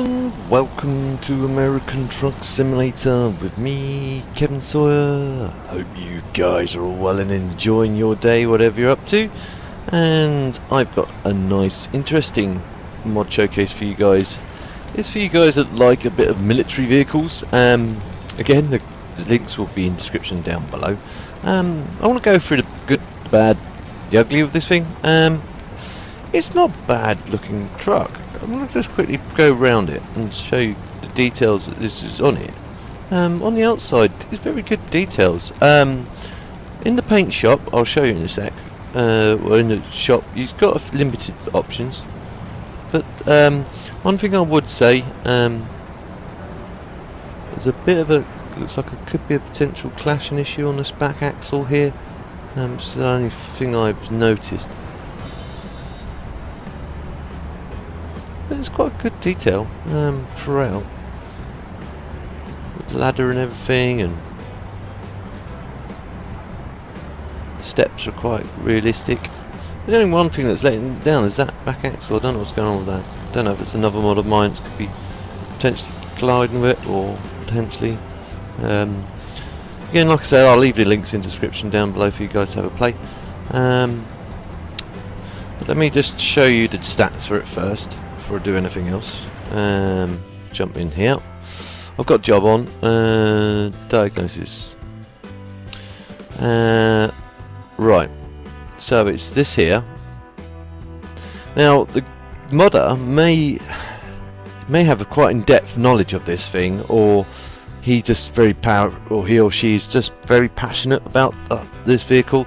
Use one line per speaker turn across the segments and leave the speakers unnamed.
and welcome to American Truck Simulator with me, Kevin Sawyer. Hope you guys are all well and enjoying your day, whatever you're up to. And I've got a nice, interesting mod showcase for you guys. It's for you guys that like a bit of military vehicles. Again, the links will be in the description down below. I want to go through the good, the bad, the ugly of this thing. It's not a bad looking truck. I'm going to just quickly go around it and show you the details that this is on it. On the outside, it's very good details. In the paint shop, I'll show you in a sec. Or in the shop, you've got limited options. But one thing I would say, there's a bit of a, looks like it could be a potential clashing issue on this back axle here. It's the only thing I've noticed. But it's quite good detail throughout, with the ladder and everything, and the steps are quite realistic. There's only one thing that's letting down, is that back axle. I don't know what's going on with that. I don't know if it's another mod of mine. It could be potentially colliding with it, or potentially. Again, like I said, I'll leave the links in the description down below for you guys to have a play. But let me just show you the stats for it first, before I do anything else. Jump in here. I've got job on. Diagnosis. Right. So it's this here. Now the modder may have a quite in-depth knowledge of this thing, or he or she is just very passionate about this vehicle,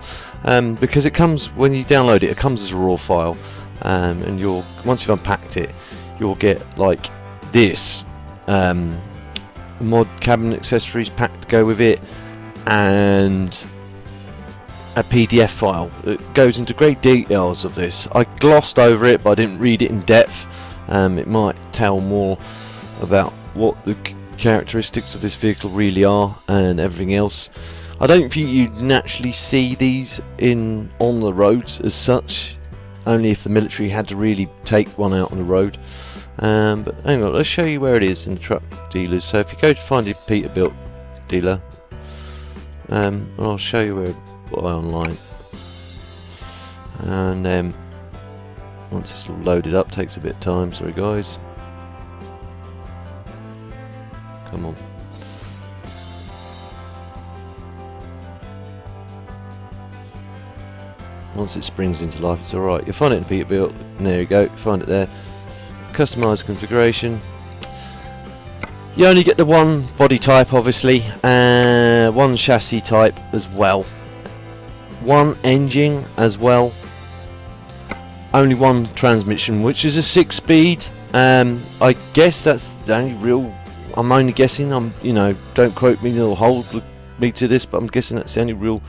because it comes, when you download it, it comes as a raw file, and once you've unpacked it, you'll get like this mod cabin accessories pack to go with it, and a PDF file. It goes into great details of this. I glossed over it, but I didn't read it in depth. It might tell more about what the characteristics of this vehicle really are and everything else. I don't think you'd naturally see these on the roads as such, only if the military had to really take one out on the road. But hang on, let's show you where it is in the truck dealers. So if you go to find a Peterbilt dealer, I'll show you where buy online, and then once it's all loaded up, takes a bit of time, sorry guys. Come on. Once it springs into life, it's alright. You'll find it in Peterbilt, and there you go, find it there. Customised configuration. You only get the one body type, obviously, one chassis type as well, one engine as well, only one transmission, which is a 6-speed. I guess that's the only real, I'm only guessing, don't quote me or hold me to this, but I'm guessing that's the only real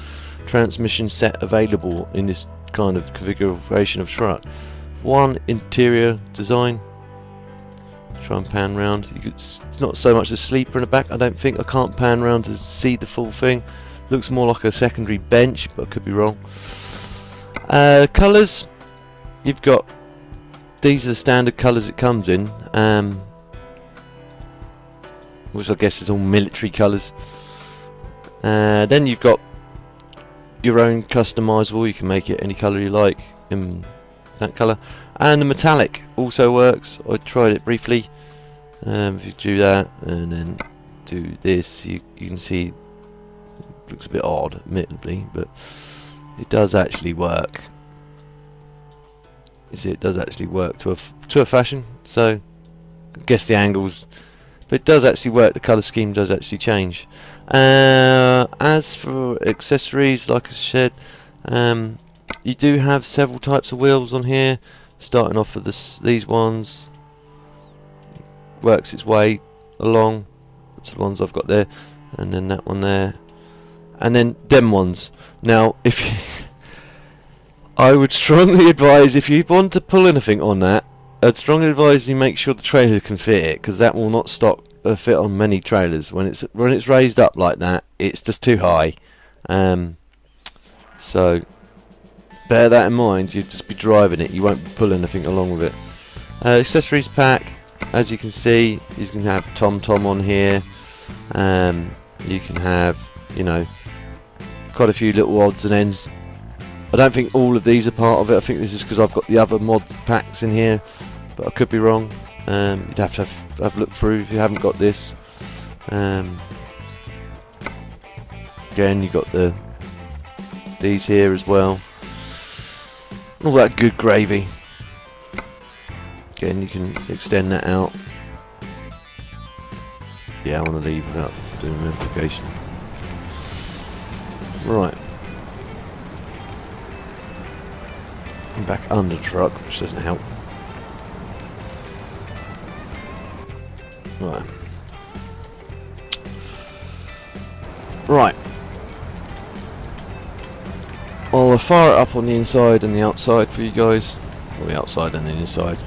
transmission set available in this kind of configuration of truck. One interior design. Try and pan round. It's not so much a sleeper in the back, I don't think. I can't pan round to see the full thing. Looks more like a secondary bench, but I could be wrong. Colours, you've got, these are the standard colours it comes in, which I guess is all military colours. Then you've got your own customisable, you can make it any colour you like in that colour. And the metallic also works. I tried it briefly. If you do that and then do this, you can see it looks a bit odd, admittedly, but it does actually work. You see, it does actually work to a fashion. So I guess the angles, but it does actually work. The colour scheme does actually change. As for accessories, like I said, you do have several types of wheels on here. Starting off with these ones, works its way along. That's the ones I've got there, and then that one there, and then them ones. Now, I would strongly advise, if you want to pull anything on that, I'd strongly advise you make sure the trailer can fit it, because that will not fit on many trailers. When it's raised up like that, it's just too high. So bear that in mind. You'd just be driving it, you won't be pulling anything along with it. Accessories pack, as you can see, you can have Tom on here. You can have, you know, quite a few little odds and ends. I don't think all of these are part of it. I think this is because I've got the other mod packs in here, but I could be wrong. You'd have to have a look through if you haven't got this. Again, you got these here as well. All that good gravy. Again, you can extend that out. Yeah, I want to leave without doing an implication. Right. I'm back under the truck, which doesn't help. Right. Right. I'll fire it up on the inside and the outside for you guys. Or the outside and the inside.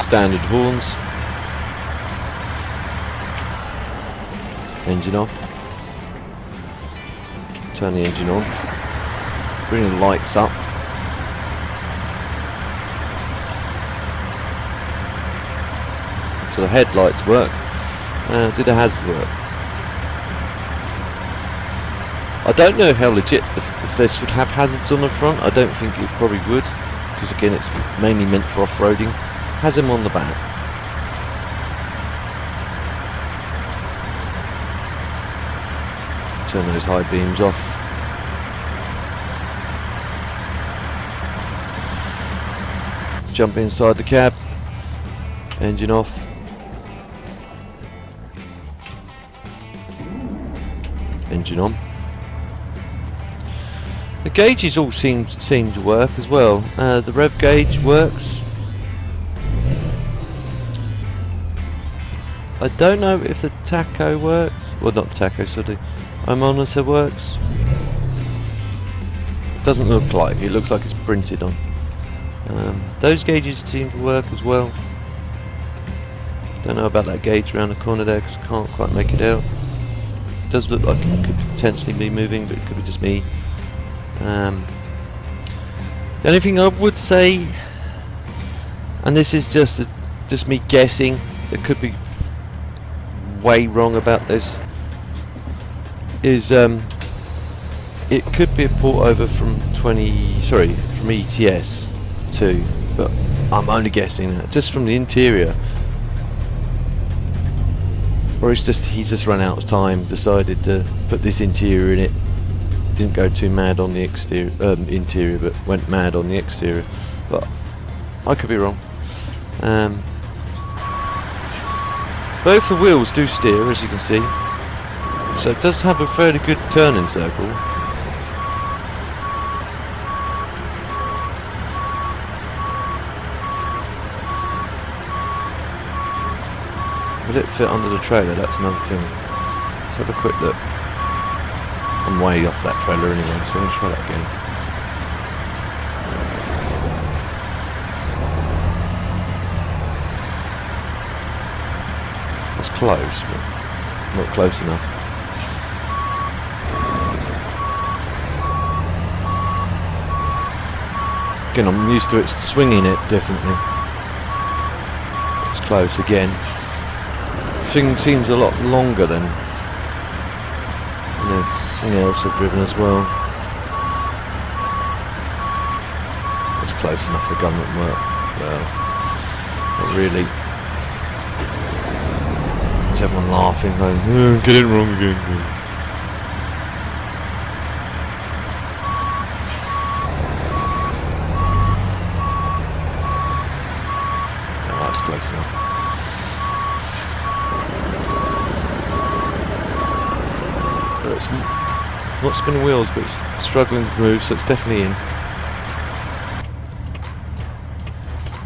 Standard horns. Engine off. Turn the engine on. Bring the lights up. So the headlights work. Do the hazard work? I don't know how legit if this would have hazards on the front. I don't think it probably would, because again it's mainly meant for off-roading. Has him on the back. Turn those high beams off. Jump inside the cab. Engine off. Engine on. The gauges all seem to work as well. The rev gauge works. I don't know if the tacho works. Well, not the tacho, so the monitor works. Doesn't look like. It looks like it's printed on. Those gauges seem to work as well. Don't know about that gauge around the corner there because I can't quite make it out. It does look like it could potentially be moving, but it could be just me. The only thing I would say, and this is just me guessing, it could be way wrong about this, is it could be a port over from ETS to, but I'm only guessing that just from the interior, or it's just he's just run out of time, decided to put this interior in it. Didn't go too mad on the interior, but went mad on the exterior. But I could be wrong. Both the wheels do steer, as you can see, so it does have a fairly good turning circle. Will it fit under the trailer? That's another thing. Let's have a quick look. I'm way off that trailer anyway, so let's try that again. That's close, but not close enough. Again, I'm used to it swinging it differently. It's close again. The thing seems a lot longer than anything else I've driven as well. It's close enough for government work. Well, not really. There's everyone laughing, going, oh, get it wrong again. No, that's close enough. But it's not spinning wheels, but it's struggling to move, so it's definitely in.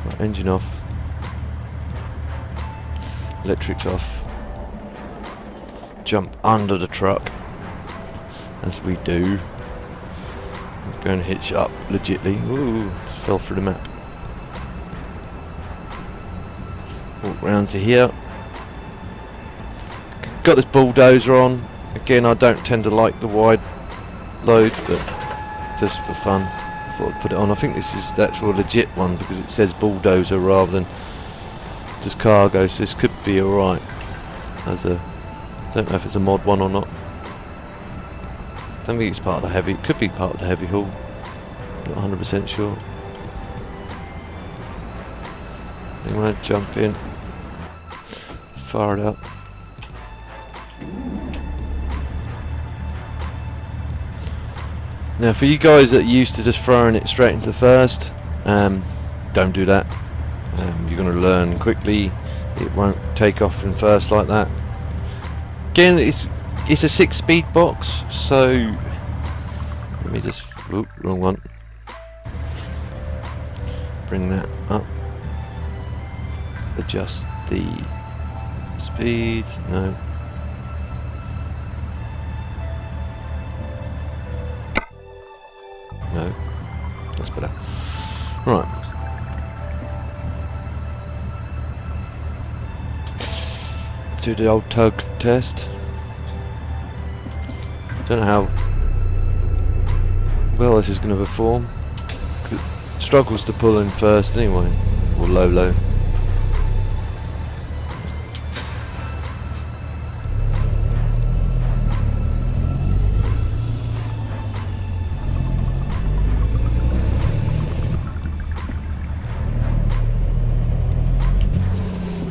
Right, engine off. Electric's off. Jump under the truck, as we do. go and hitch it up legitly. Ooh, just fell through the map. Walk round to here. Got this bulldozer on. Again, I don't tend to like the wide load, but just for fun, I thought I'd put it on. I think this is the actual legit one because it says bulldozer rather than just cargo, so this could be alright. As a, don't know if it's a mod one or not. Don't think it's part of the heavy. It could be part of the heavy haul. Not 100% sure. Anyway, jump in, fire it up. Now, for you guys that are used to just throwing it straight into first, don't do that. You're going to learn quickly. It won't take off in first like that. Again, it's a 6-speed box, so let me just, oop, wrong one. Bring that up. Adjust the speed. No. No, that's better. Right. Let's do the old tug test. Don't know how well this is going to perform. It struggles to pull in first anyway, or low.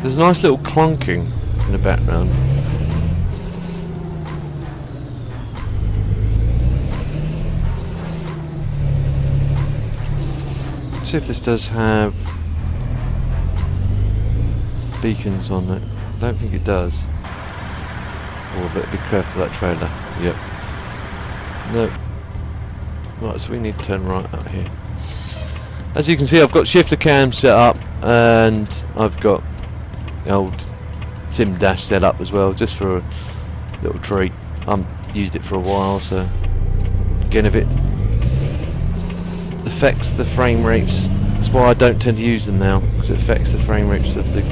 There's a nice little clunking in the background. Let's see if this does have beacons on it. I don't think it does. Oh, I better be careful of that trailer. Yep. No. Right, so we need to turn right out here. As you can see, I've got shifter cam set up, and I've got the old sim dash set up as well, just for a little treat. I've used it for a while, so again, if it affects the frame rates, that's why I don't tend to use them now, because it affects the frame rates of the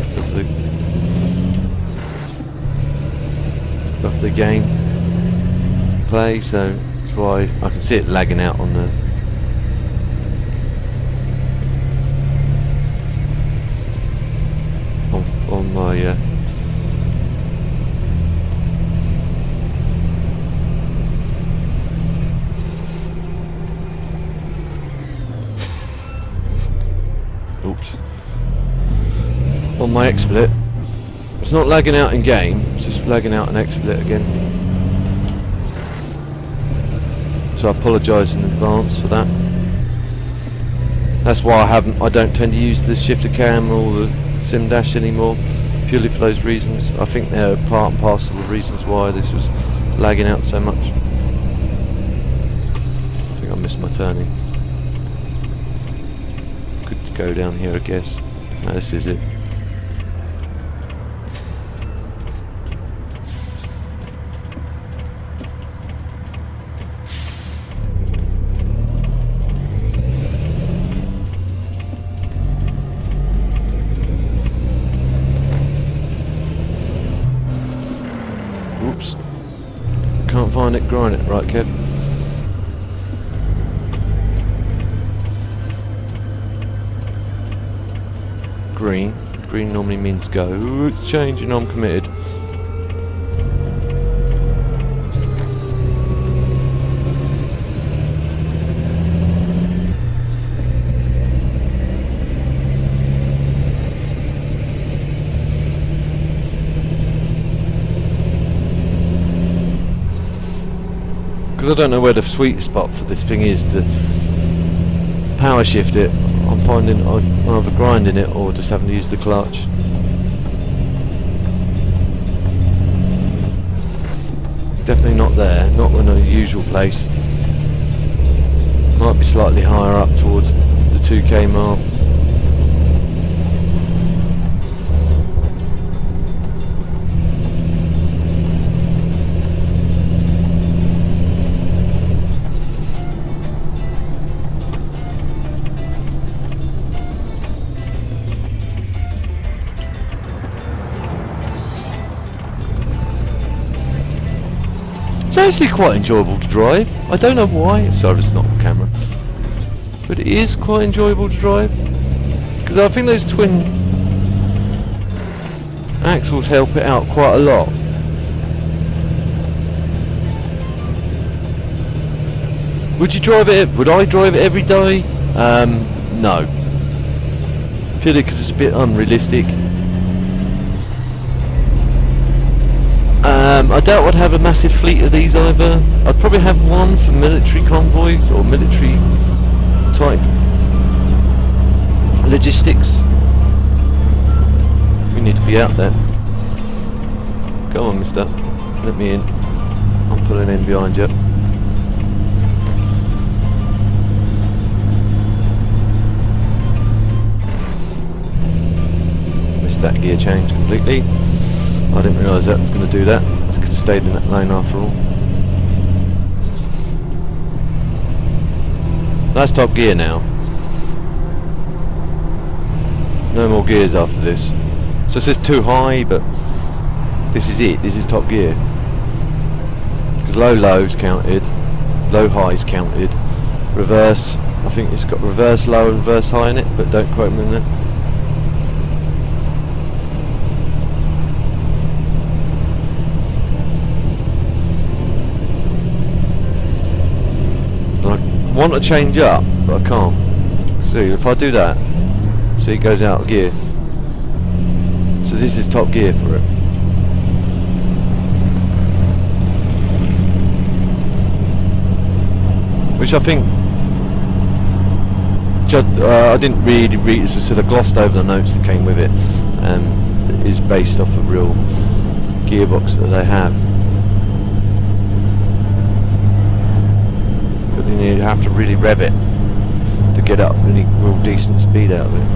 game play. So that's why I can see it lagging out on the on my oops, on my XSplit. It's not lagging out in game, it's just lagging out in XSplit again. So I apologise in advance for that. That's why I don't tend to use the shifter cam or the sim dash anymore, purely for those reasons. I think they're part and parcel of the reasons why this was lagging out so much. I think I missed my turning. Could go down here, I guess. No, this is it. Oops. Can't find it, grind it. Right, Kev. Green. Green normally means go. Ooh, it's changing, I'm committed. Because I don't know where the sweet spot for this thing is to power shift it. I'm finding I'm either grinding it or just having to use the clutch. Definitely not there, not in a usual place. Might be slightly higher up towards the 2k mark. actually quite enjoyable to drive. I don't know why. Sorry, it's not on camera. But it is quite enjoyable to drive. Because I think those twin axles help it out quite a lot. Would you drive it? Would I drive it every day? No. Purely because it's a bit unrealistic. I doubt I'd have a massive fleet of these either. I'd probably have one for military convoys or military type logistics. We need to be out there. Come on, mister. Let me in. I'm pulling in behind you. Missed that gear change completely. I didn't realise that was going to do that. I could have stayed in that lane after all. That's top gear now. No more gears after this. So it says too high, but this is it. This is top gear. Because lows counted, low highs counted. Reverse, I think it's got reverse low and reverse high in it, but don't quote me on that. I want to change up, but I can't. See, if I do that, see, it goes out of gear. So this is top gear for it. Which I think, I didn't really read, so sort of glossed over the notes that came with it. It is based off a real gearbox that they have. But then you have to really rev it to get up any real decent speed out of it.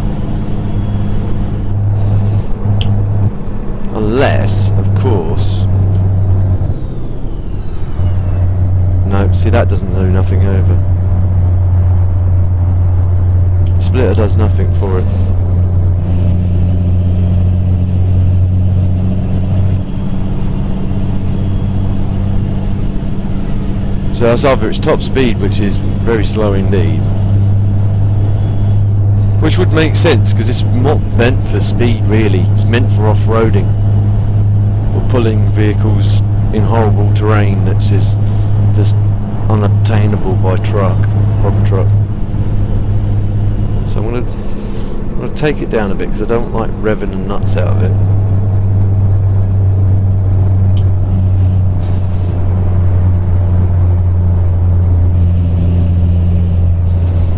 Unless, of course... No, see, that doesn't do nothing over. The splitter does nothing for it. So that's either its top speed, which is very slow indeed. Which would make sense, because it's not meant for speed really. It's meant for off-roading. Or pulling vehicles in horrible terrain that's just unobtainable by truck, proper truck. So I'm gonna take it down a bit because I don't like revving the nuts out of it.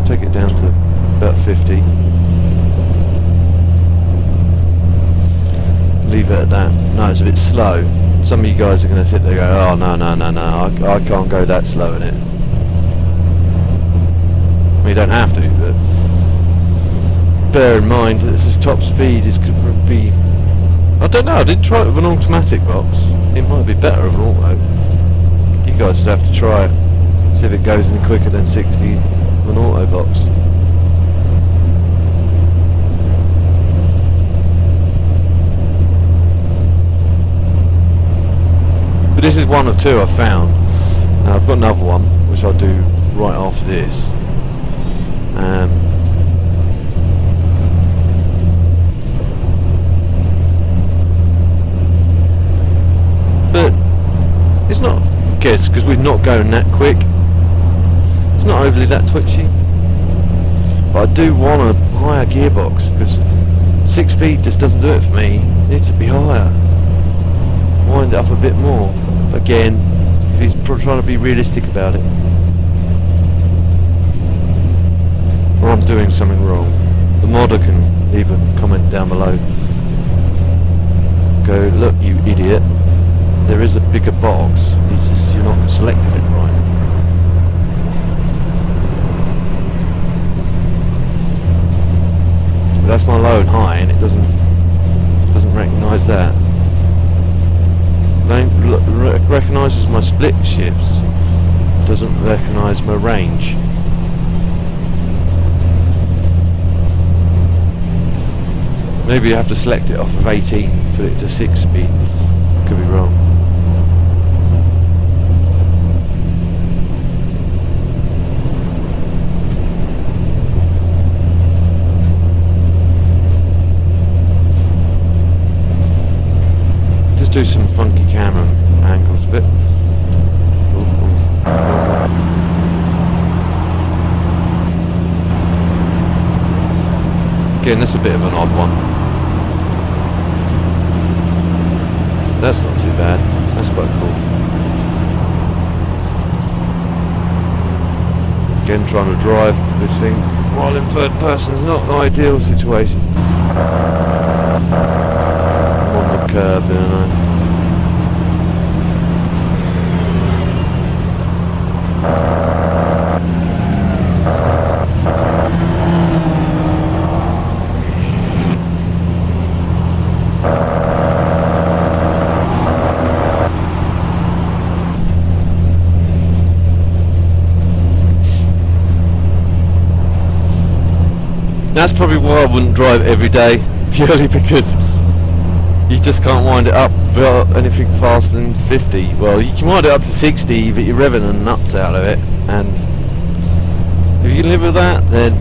Take it down to about 50. Leave it at that. No, it's a bit slow. Some of you guys are going to sit there and go, oh no, I can't go that slow in it. Well, you don't have to, but bear in mind that this top speed is going to be... I don't know, I didn't try it with an automatic box. It might be better with an auto. You guys would have to try it. See if it goes any quicker than 60 with an auto box. But this is one of two I've found. Now I've got another one, which I'll do right after this. But it's not, I guess, because we're not going that quick. It's not overly that twitchy. But I do want a higher gearbox, because 6-speed just doesn't do it for me. It needs to be higher. Wind it up a bit more. Again, if he's trying to be realistic about it. Or I'm doing something wrong. The modder can leave a comment down below. Go, look you idiot, there is a bigger box, it's just you're not selecting it right. But that's my low and high and it doesn't recognise that. Recognises my split shifts, doesn't recognise my range. Maybe you have to select it off of 18, put it to 6 speed. Could be wrong. do some funky camera angles a bit. Again, that's a bit of an odd one. That's not too bad. That's quite cool. Again, trying to drive this thing while in third person is not an ideal situation. I'm on the curb, you know. That's probably why I wouldn't drive every day, purely because you just can't wind it up anything faster than 50. Well, you can wind it up to 60, but you're revving the nuts out of it, and if you can live with that, then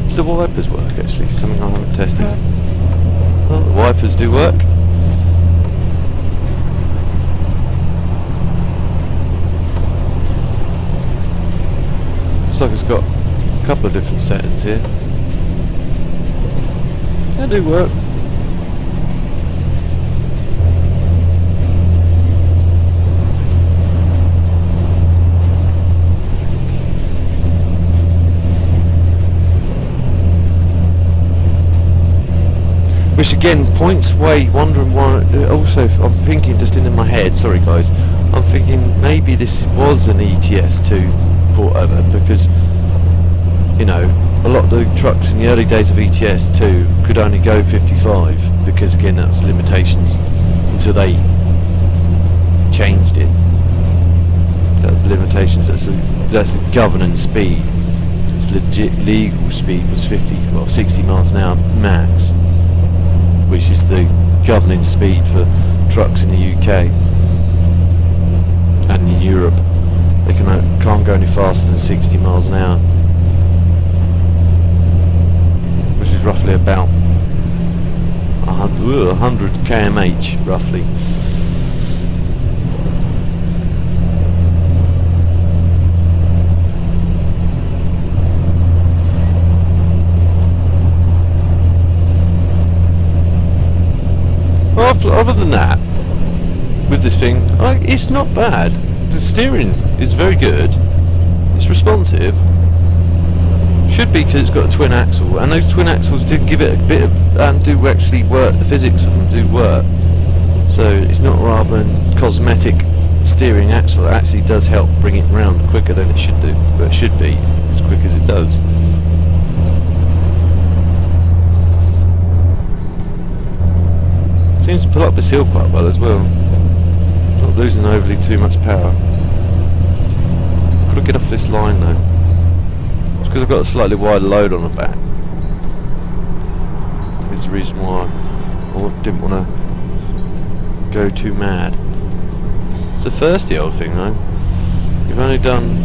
does the wipers work actually? Something I haven't tested. Well, the wipers do work. Looks like it's got a couple of different settings here. They do work. Which again points way, wondering why. Also, I'm thinking just in my head. Sorry guys, I'm thinking maybe this was an ETS2 port over, because you know a lot of the trucks in the early days of ETS2 could only go 55, because again that's limitations until they changed it. That was limitations. That's the governing speed. Its legit legal speed was 60 miles an hour max, which is the governing speed for trucks in the UK and in Europe. They can't go any faster than 60 miles an hour, which is roughly about 100 km/h, roughly. Other than that, with this thing, it's not bad. The steering is very good. It's responsive. Should be, because it's got a twin axle, and those twin axles did give it a bit of, do actually work. The physics of them do work. So it's not rather than cosmetic steering axle. It actually does help bring it round quicker than it should do. But it should be as quick as it does. Seems to pull up this hill quite well as well. Not losing overly too much power. Got to get off this line though. It's because I've got a slightly wider load on the back. That's the reason why I didn't want to go too mad. It's a thirsty old thing though. You've only done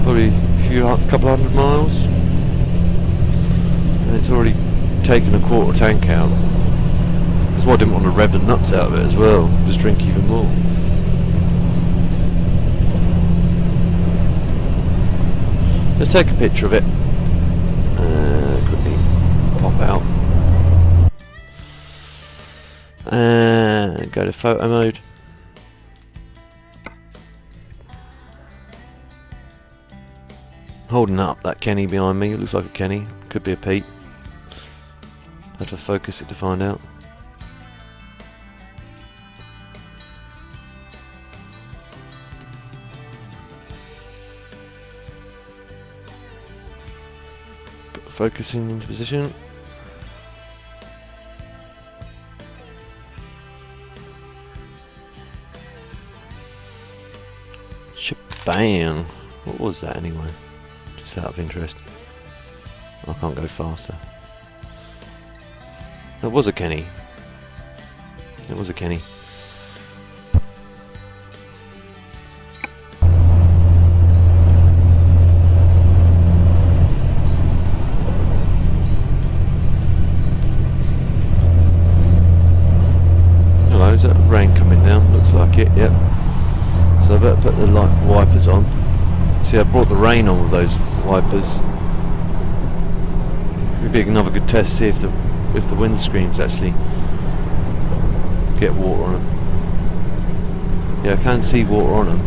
probably a couple hundred miles, and it's already taken a quarter tank out. That's why I didn't want to rev the nuts out of it as well, just drink even more. Let's take a picture of it. Quickly pop out and go to photo mode. Holding up that Kenny behind me, it looks like a Kenny, could be a Pete. Have to focus it to find out. Put focusing into position. Shabam! What was that anyway? Just out of interest. I can't go faster. It was a Kenny. It was a Kenny. better put the wipers on. See, I brought the rain on with those wipers. It'd be another good test, see if the windscreens actually get water on them. Yeah, I can see water on them.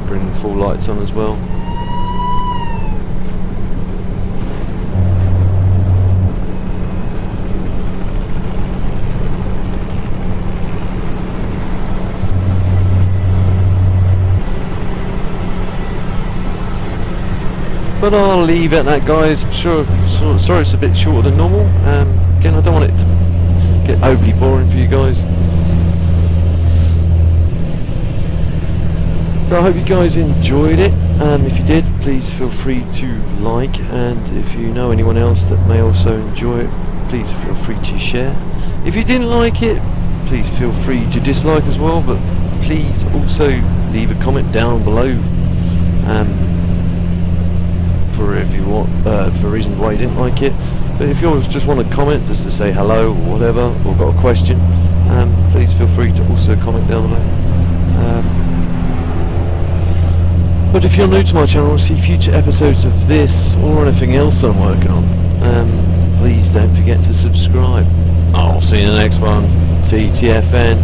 Bring the full lights on as well. But I'll leave it at that, guys. Sorry it's a bit shorter than normal. Again, I don't want it to get overly boring for you guys. But I hope you guys enjoyed it. If you did, please feel free to like, and if you know anyone else that may also enjoy it, please feel free to share. If you didn't like it, please feel free to dislike as well, but please also leave a comment down below if you want, for reasons why you didn't like it. But if you just want to comment just to say hello or whatever, or got a question, please feel free to also comment down below. But if you're new to my channel and see future episodes of this or anything else that I'm working on, please don't forget to subscribe. I'll see you in the next one. TTFN.